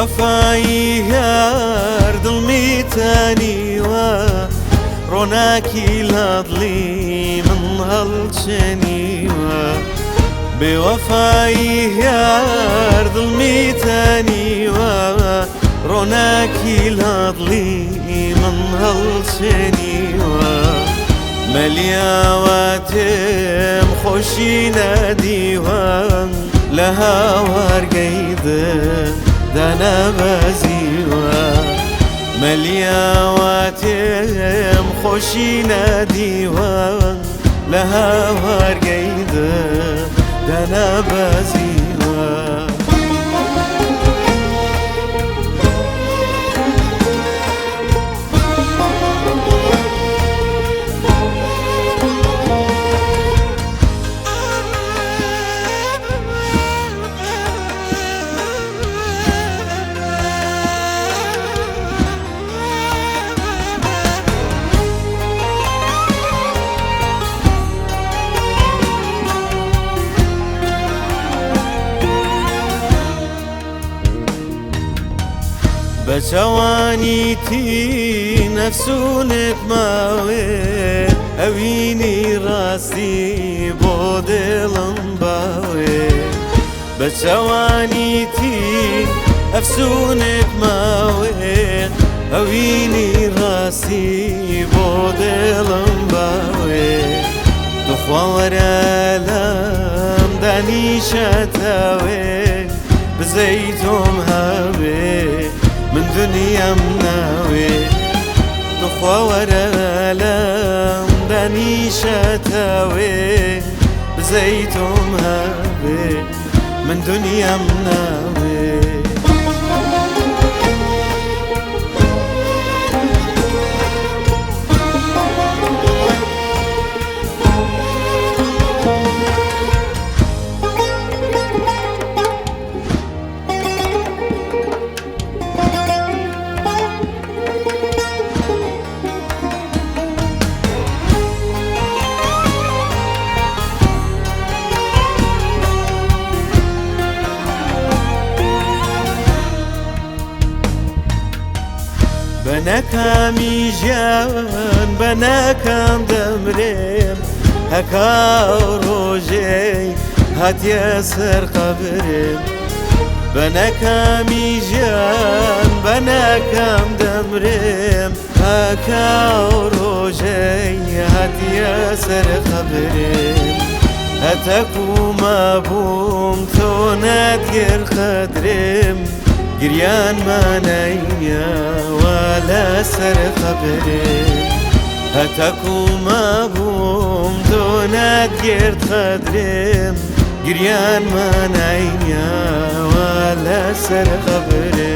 بوفایی هر دل میتانی و روناکی لادلی من هالچنی و بوفایی هر دل میتانی و روناکی لادلی من هالچنی و ملیاواتم خوشی ندیوان لها ورقيده دانا بزيوه ملياواتم خوشي ناديوان لها ورقيده دانا بزيوه بشوانيتي نفسونك ماوي اويني راسي بودلن باوي بشوانيتي نفسونك ماوي اويني راسي بودلن باوي تخوار الام داني شتاوي بزيتهم هاوي من دنيا مناوي دخوا ورا لام داني شتاوي بزيتهم هاوي من دنيا مناوي بناكامي جان بناكام دمريم هكا روجي هات ياسر قبريم بناكامي جان بناكام دمريم هكا روجي هات ياسر قبريم هتكو ما بوم تونات غير خدريم قريان ما نيا ولا سر قبري هتكو ما بوم دونات قرد خدريم قريان ما نيا ولا سر قبري